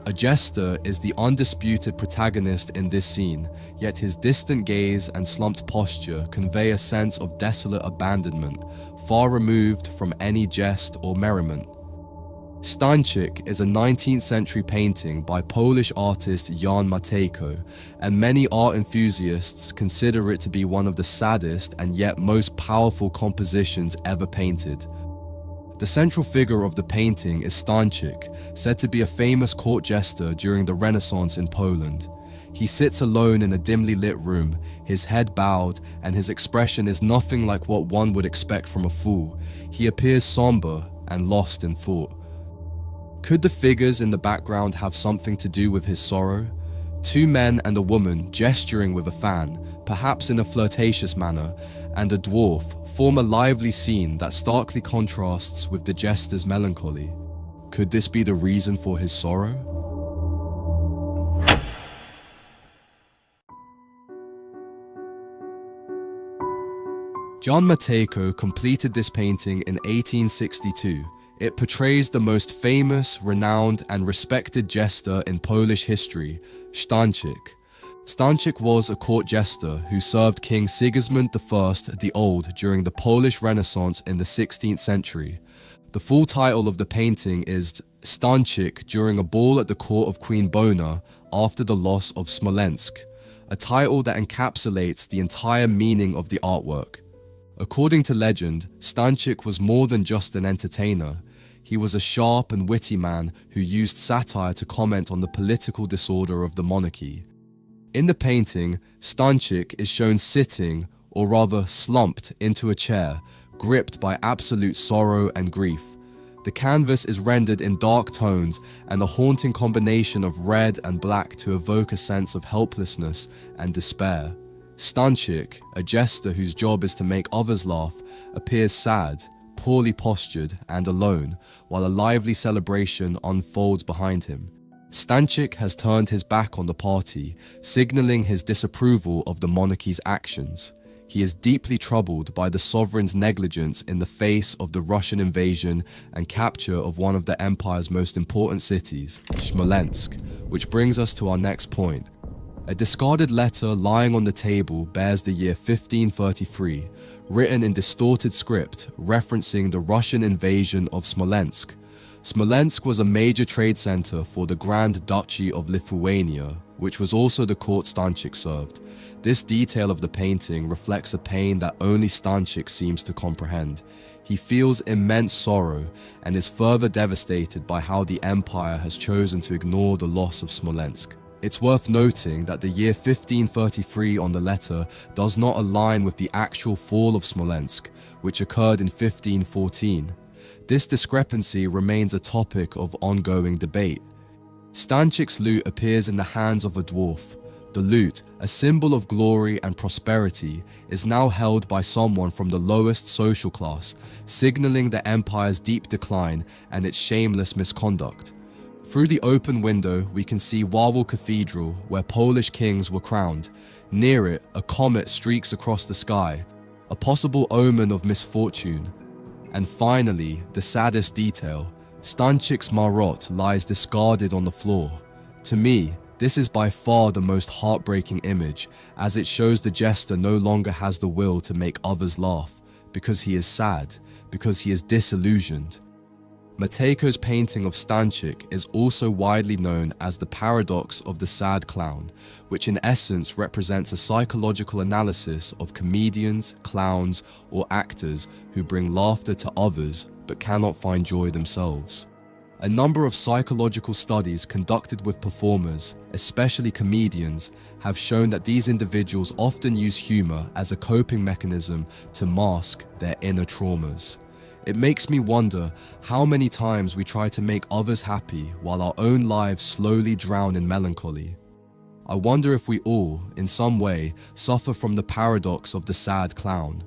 A jester is the undisputed protagonist in this scene, yet his distant gaze and slumped posture convey a sense of desolate abandonment, far removed from any jest or merriment. Stańczyk is a 19th century painting by Polish artist Jan Matejko, and many art enthusiasts consider it to be one of the saddest and yet most powerful compositions ever painted. The central figure of the painting is Stańczyk, said to be a famous court jester during the Renaissance in Poland. He sits alone in a dimly lit room, his head bowed, and his expression is nothing like what one would expect from a fool. He appears somber and lost in thought. Could the figures in the background have something to do with his sorrow? Two men and a woman gesturing with a fan, perhaps in a flirtatious manner, and a dwarf form a lively scene that starkly contrasts with the jester's melancholy. Could this be the reason for his sorrow? Jan Matejko completed this painting in 1862. It portrays the most famous, renowned, and respected jester in Polish history, Stańczyk. Stańczyk was a court jester who served King Sigismund I the Old during the Polish Renaissance in the 16th century. The full title of the painting is Stańczyk during a ball at the court of Queen Bona after the loss of Smolensk, a title that encapsulates the entire meaning of the artwork. According to legend, Stańczyk was more than just an entertainer. He was a sharp and witty man who used satire to comment on the political disorder of the monarchy. In the painting, Stańczyk is shown sitting, or rather slumped, into a chair, gripped by absolute sorrow and grief. The canvas is rendered in dark tones and a haunting combination of red and black to evoke a sense of helplessness and despair. Stańczyk, a jester whose job is to make others laugh, appears sad, poorly postured, and alone, while a lively celebration unfolds behind him. Stańczyk has turned his back on the party, signaling his disapproval of the monarchy's actions. He is deeply troubled by the sovereign's negligence in the face of the Russian invasion and capture of one of the empire's most important cities, Smolensk, which brings us to our next point. A discarded letter lying on the table bears the year 1533, written in distorted script referencing the Russian invasion of Smolensk. Smolensk was a major trade center for the Grand Duchy of Lithuania, which was also the court Stańczyk served. This detail of the painting reflects a pain that only Stańczyk seems to comprehend. He feels immense sorrow and is further devastated by how the empire has chosen to ignore the loss of Smolensk. It's worth noting that the year 1533 on the letter does not align with the actual fall of Smolensk, which occurred in 1514. This discrepancy remains a topic of ongoing debate. Stańczyk's lute appears in the hands of a dwarf. The lute, a symbol of glory and prosperity, is now held by someone from the lowest social class, signaling the empire's deep decline and its shameless misconduct. Through the open window, we can see Wawel Cathedral, where Polish kings were crowned. Near it, a comet streaks across the sky, a possible omen of misfortune. And finally, the saddest detail, Stańczyk's Marot lies discarded on the floor. To me, this is by far the most heartbreaking image, as it shows the jester no longer has the will to make others laugh, because he is sad, because he is disillusioned. Matejko's painting of Stańczyk is also widely known as the paradox of the sad clown, which in essence represents a psychological analysis of comedians, clowns, or actors who bring laughter to others but cannot find joy themselves. A number of psychological studies conducted with performers, especially comedians, have shown that these individuals often use humor as a coping mechanism to mask their inner traumas. It makes me wonder how many times we try to make others happy while our own lives slowly drown in melancholy. I wonder if we all, in some way, suffer from the paradox of the sad clown.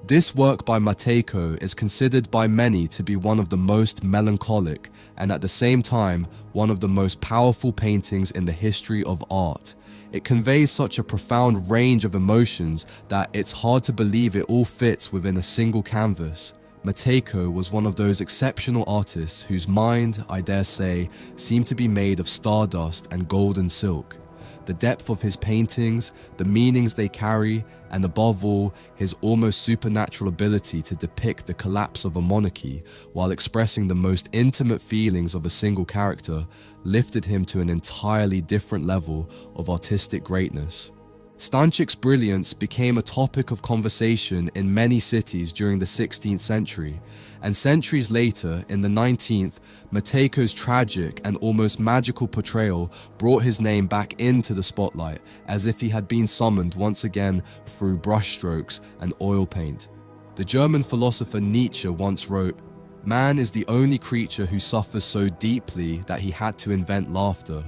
This work by Matejko is considered by many to be one of the most melancholic and at the same time one of the most powerful paintings in the history of art. It conveys such a profound range of emotions that it's hard to believe it all fits within a single canvas. Matejko was one of those exceptional artists whose mind, I dare say, seemed to be made of stardust and golden silk. The depth of his paintings, the meanings they carry, and above all, his almost supernatural ability to depict the collapse of a monarchy while expressing the most intimate feelings of a single character, lifted him to an entirely different level of artistic greatness. Stanchik's brilliance became a topic of conversation in many cities during the 16th century, and centuries later, in the 19th, Matejko's tragic and almost magical portrayal brought his name back into the spotlight, as if he had been summoned once again through brushstrokes and oil paint. The German philosopher Nietzsche once wrote, "Man is the only creature who suffers so deeply that he had to invent laughter."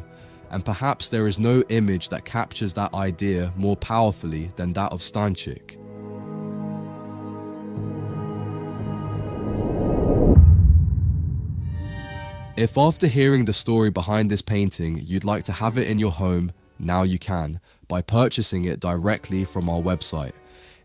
And perhaps there is no image that captures that idea more powerfully than that of Stanchik. If after hearing the story behind this painting, you'd like to have it in your home, now you can, by purchasing it directly from our website.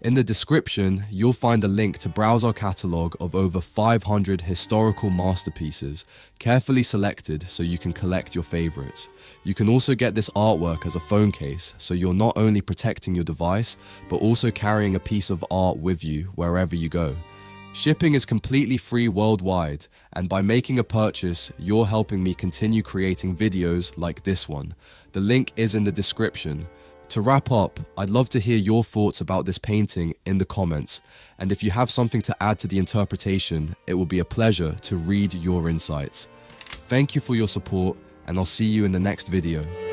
In the description, you'll find a link to browse our catalogue of over 500 historical masterpieces, carefully selected so you can collect your favourites. You can also get this artwork as a phone case, so you're not only protecting your device, but also carrying a piece of art with you wherever you go. Shipping is completely free worldwide, and by making a purchase, you're helping me continue creating videos like this one. The link is in the description. To wrap up, I'd love to hear your thoughts about this painting in the comments, and if you have something to add to the interpretation, it will be a pleasure to read your insights. Thank you for your support, and I'll see you in the next video.